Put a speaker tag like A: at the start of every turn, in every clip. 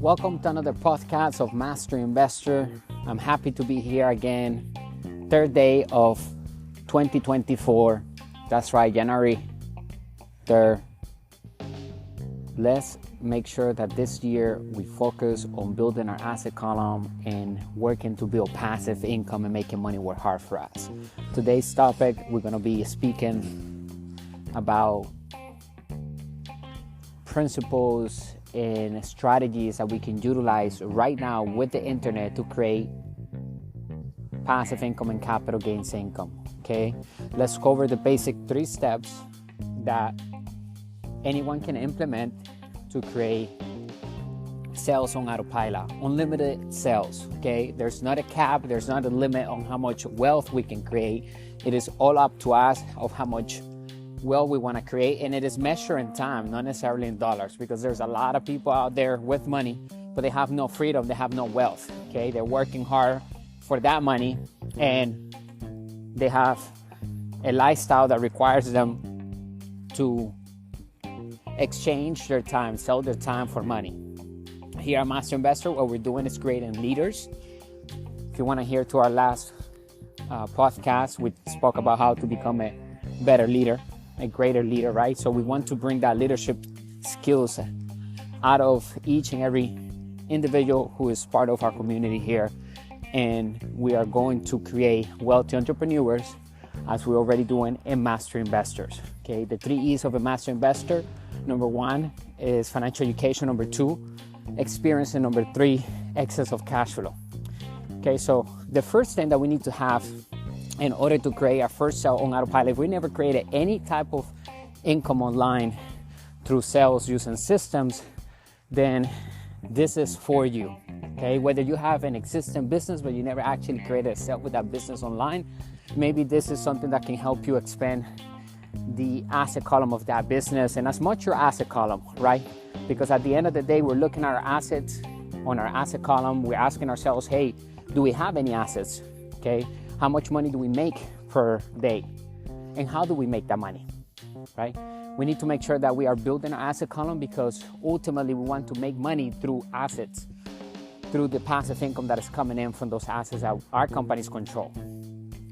A: Welcome to another podcast of Master Investor. I'm happy to be here again. Third day of 2024. That's right, January 3rd. Let's make sure that this year we focus on building our asset column and working to build passive income and making money work hard for us. Today's topic, we're going to be speaking about principles and strategies that we can utilize right now with the internet to create passive income and capital gains income. Okay, let's cover the basic 3 steps that anyone can implement to create sales on autopilot, unlimited sales. Okay, there's not a cap, there's not a limit on how much wealth we can create. It is all up to us of how much wealth we want to create, and it is measured in time, not necessarily in dollars, because there's a lot of people out there with money, but they have no freedom, they have no wealth. Okay, they're working hard for that money, and they have a lifestyle that requires them to exchange their time, sell their time for money. Here at Master Investor, what we're doing is creating leaders. If you want to hear to our last podcast, we spoke about how to become a better leader, a greater leader, right? So we want to bring that leadership skills out of each and every individual who is part of our community here. And we are going to create wealthy entrepreneurs, as we're already doing in Master Investors. Okay, the 3 E's of a Master Investor. Number 1 is financial education. Number 2, experience. And number 3, excess of cash flow. Okay, so the first thing that we need to have in order to create our first sale on autopilot, if we never created any type of income online through sales using systems, then this is for you. Okay, whether you have an existing business but you never actually created a sale with that business online, maybe this is something that can help you expand the asset column of that business, and as much your asset column, right? Because at the end of the day, we're looking at our assets on our asset column. We're asking ourselves, hey, do we have any assets? Okay, how much money do we make per day? And how do we make that money, right? We need to make sure that we are building our asset column, because ultimately we want to make money through assets, through the passive income that is coming in from those assets that our companies control.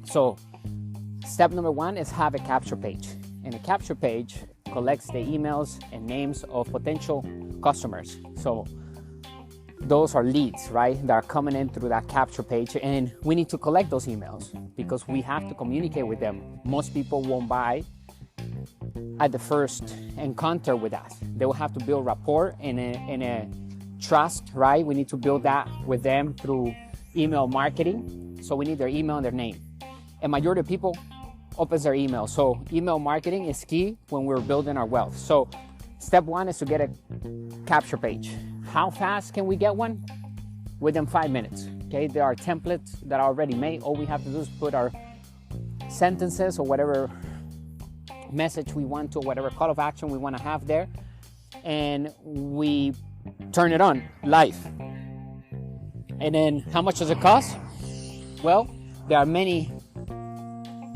A: So step number 1 is have a capture page. And a capture page collects the emails and names of potential customers. So those are leads, right, that are coming in through that capture page. And we need to collect those emails because we have to communicate with them. Most people won't buy at the first encounter with us. They will have to build rapport and a trust, right? We need to build that with them through email marketing. So we need their email and their name. And majority of people opens their email. So email marketing is key when we're building our wealth. So step 1 is to get a capture page. How fast can we get one? Within 5 minutes. Okay, there are templates that are already made. All we have to do is put our sentences or whatever message we want to, whatever call of action we want to have there, and we turn it on live. And then how much does it cost? Well, there are many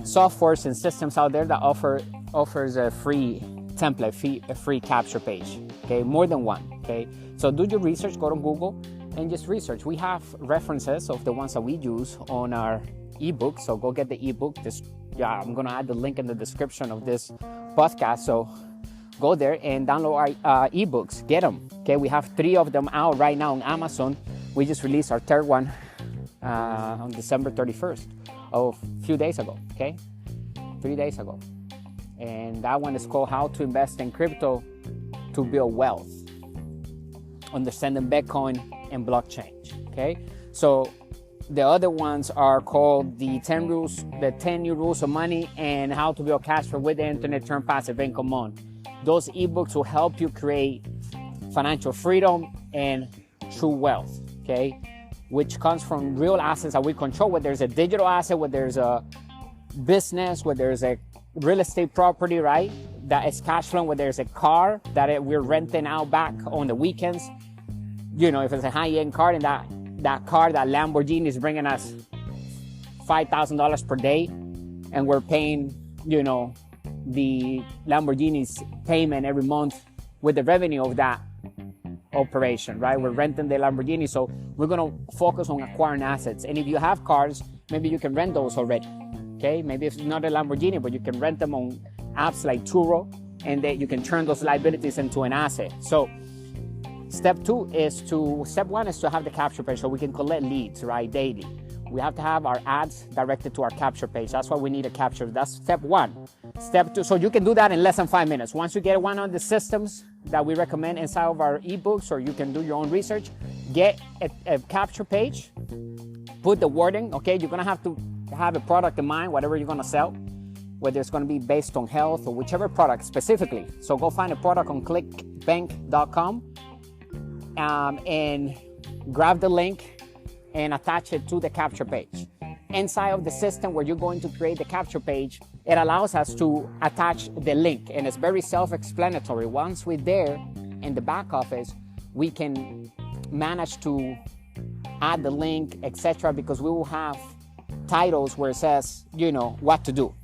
A: softwares and systems out there that offers a free template, a free capture page. Okay, more than one. Okay, so do your research, go to Google and just research. We have references of the ones that we use on our ebook, so go get the ebook. I'm gonna add the link in the description of this podcast, so go there and download our ebooks, get them. Okay, we have 3 of them out right now on Amazon. We just released our 3rd one on December 31st. A few days ago, okay? 3 days ago. And that one is called How to Invest in Crypto to Build Wealth, Understanding Bitcoin and Blockchain, okay? So the other ones are called the 10 New Rules of Money and How to Build Cash Flow with the Internet, Turn Passive Income On. Those ebooks will help you create financial freedom and true wealth, okay? Which comes from real assets that we control, whether there's a digital asset, whether there's a business, whether there's a real estate property, right, that is cash flowing, whether there's a car that we're renting out back on the weekends. You know, if it's a high-end car and that car, that Lamborghini is bringing us $5,000 per day, and we're paying, you know, the Lamborghini's payment every month with the revenue of that operation, right? We're renting the Lamborghini, so we're gonna focus on acquiring assets. And if you have cars, maybe you can rent those already, okay? Maybe it's not a Lamborghini, but you can rent them on apps like Turo, and then you can turn those liabilities into an asset. So step one is to have the capture page so we can collect leads, right, daily. We have to have our ads directed to our capture page. That's why we need a capture. That's step one. Step two, so you can do that in less than 5 minutes. Once you get one of the systems that we recommend inside of our ebooks, or you can do your own research, get a capture page, put the wording, okay? You're gonna have to have a product in mind, whatever you're gonna sell, whether it's gonna be based on health or whichever product specifically. So go find a product on clickbank.com and grab the link and attach it to the capture page. Inside of the system where you're going to create the capture page, it allows us to attach the link, and it's very self-explanatory. Once we're there in the back office, we can manage to add the link, etc., because we will have titles where it says, what to do.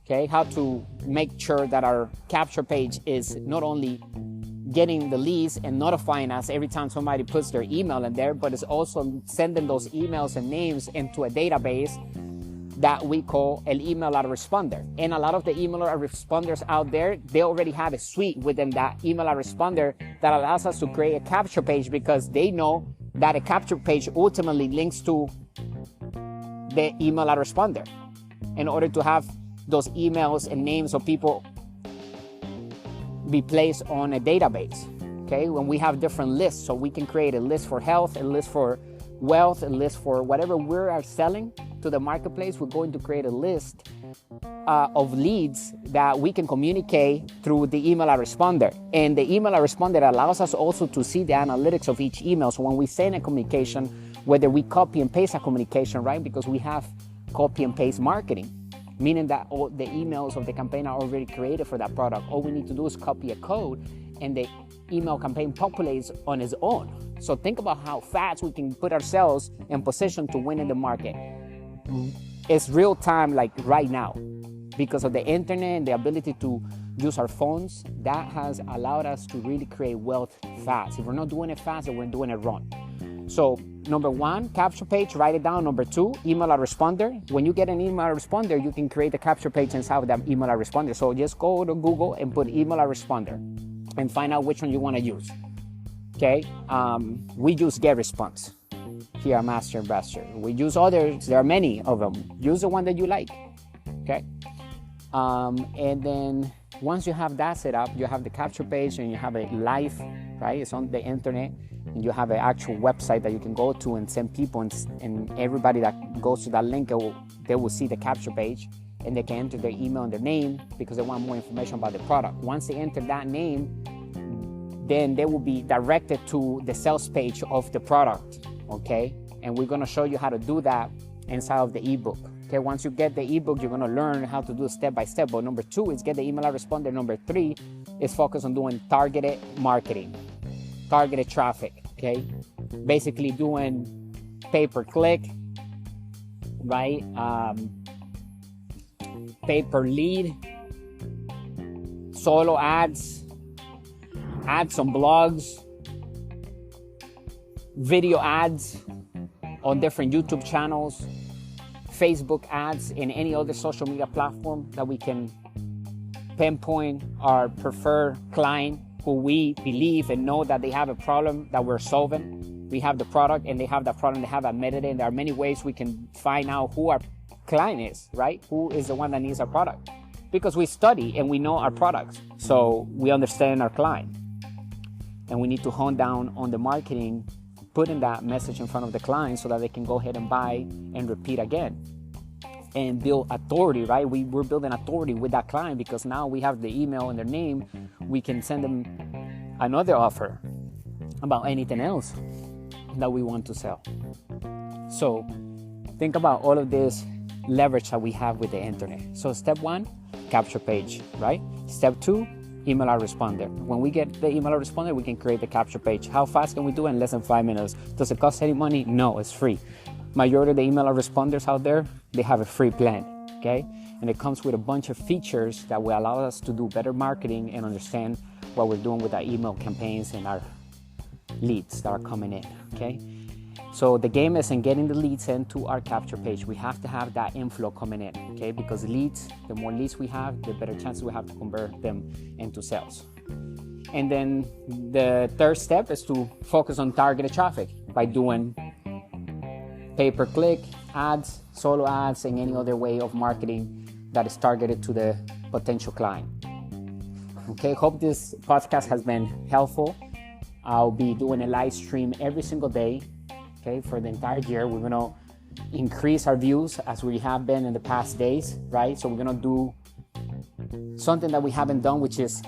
A: Okay, how to make sure that our capture page is not only getting the leads and notifying us every time somebody puts their email in there, but it's also sending those emails and names into a database that we call an email autoresponder. And a lot of the email autoresponders out there, they already have a suite within that email autoresponder that allows us to create a capture page, because they know that a capture page ultimately links to the email autoresponder in order to have those emails and names of people be placed on a database. Okay, when we have different lists, so we can create a list for health, a list for wealth, a list for whatever we are selling to the marketplace. We're going to create a list of leads that we can communicate through the email autoresponder. And the email autoresponder allows us also to see the analytics of each email. So when we send a communication, whether we copy and paste a communication, right? Because we have copy and paste marketing, meaning that all the emails of the campaign are already created for that product. All we need to do is copy a code, and the email campaign populates on its own. So think about how fast we can put ourselves in position to win in the market. It's real time, like right now, because of the internet and the ability to use our phones. That has allowed us to really create wealth fast. If we're not doing it fast, then we're doing it wrong. So number one, capture page, write it down. Number two, email autoresponder. When you get an email autoresponder, you can create a capture page inside of that email autoresponder. So just go to Google and put email autoresponder and find out which one you want to use. Okay, we use GetResponse here at Master Investor. We use others. There are many of them. Use the one that you like. Okay, and then once you have that set up, you have the capture page and you have it live, right? It's on the internet. And you have an actual website that you can go to and send people, and everybody that goes to that link, they will see the capture page, and they can enter their email and their name because they want more information about the product. Once they enter that name, then they will be directed to the sales page of the product, okay? And we're gonna show you how to do that inside of the ebook. Okay, once you get the ebook, you're gonna learn how to do step by step. But number two is get the email autoresponder. Number three is focus on doing targeted marketing, targeted traffic. Okay, basically doing pay-per-click, right? Pay-per-lead, solo ads, ads on blogs, video ads on different YouTube channels, Facebook ads, and any other social media platform that we can pinpoint our preferred client who we believe and know that they have a problem that we're solving. We have the product and they have that problem, they have admitted it. And there are many ways we can find out who our client is, right? Who is the one that needs our product? Because we study and we know our products. So we understand our client. And we need to hone down on the marketing, putting that message in front of the client so that they can go ahead and buy and repeat again. And build authority, right? We're building authority with that client because now we have the email and their name. We can send them another offer about anything else that we want to sell. So think about all of this leverage that we have with the internet. So step one, capture page, right? Step two, email autoresponder. When we get the email autoresponder, we can create the capture page. How fast can we do it? In less than 5 minutes. Does it cost any money? No, it's free. Majority of the email autoresponders out there, they have a free plan, okay? And it comes with a bunch of features that will allow us to do better marketing and understand what we're doing with our email campaigns and our leads that are coming in, okay? So the game is in getting the leads into our capture page. We have to have that inflow coming in, okay? Because leads, the more leads we have, the better chances we have to convert them into sales. And then the third step is to focus on targeted traffic by doing pay-per-click ads, solo ads, and any other way of marketing that is targeted to the potential client. Okay, hope this podcast has been helpful. I'll be doing a live stream every single day, okay, for the entire year. We're gonna increase our views as we have been in the past days, right? So we're gonna do something that we haven't done, which is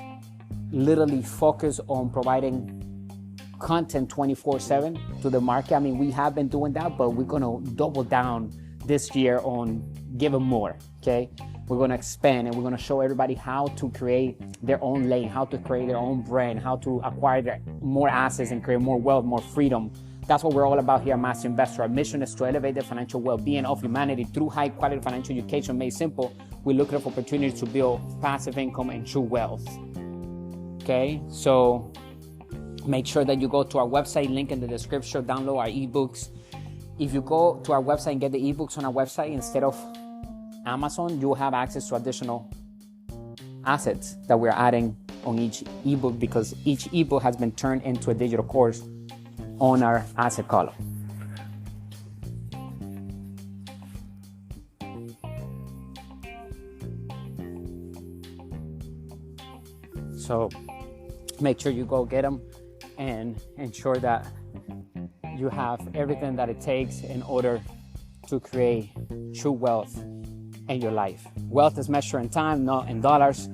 A: literally focus on providing content 24/7 to the market. I mean, we have been doing that, but we're gonna double down this year on giving more, okay? We're gonna expand and we're gonna show everybody how to create their own lane, how to create their own brand, how to acquire more assets and create more wealth, more freedom. That's what we're all about here at Master Investor. Our mission is to elevate the financial well-being of humanity through high-quality financial education made simple. We're looking for opportunities to build passive income and true wealth. Okay, so make sure that you go to our website, link in the description, download our ebooks. If you go to our website and get the ebooks on our website instead of Amazon, you will have access to additional assets that we're adding on each ebook, because each ebook has been turned into a digital course on our asset column. So make sure you go get them and ensure that you have everything that it takes in order to create true wealth in your life. Wealth is measured in time, not in dollars.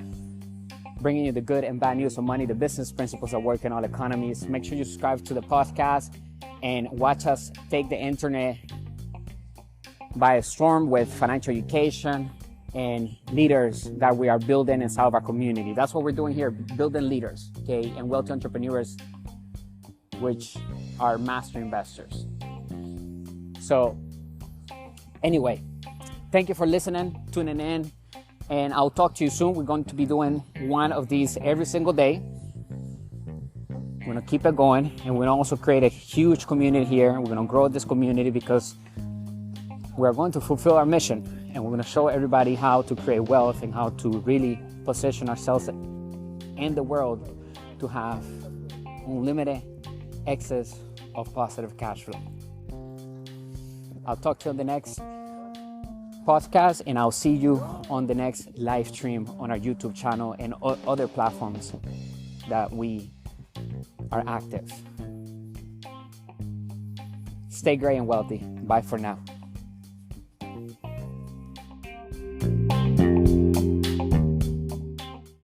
A: Bringing you the good and bad news of money, the business principles that work in all economies. Make sure you subscribe to the podcast and watch us take the internet by storm with financial education and leaders that we are building inside of our community. That's what we're doing here, building leaders, okay, and wealthy entrepreneurs, which are master investors. So anyway, thank you for listening, tuning in, and I'll talk to you soon. We're going to be doing one of these every single day. We're going to keep it going, and we're going to also create a huge community here. We're going to grow this community because we're going to fulfill our mission, and we're going to show everybody how to create wealth and how to really position ourselves in the world to have unlimited excess of positive cash flow. I'll talk to you on the next podcast, and I'll see you on the next live stream on our YouTube channel and other platforms that we are active. Stay great and wealthy. Bye for now.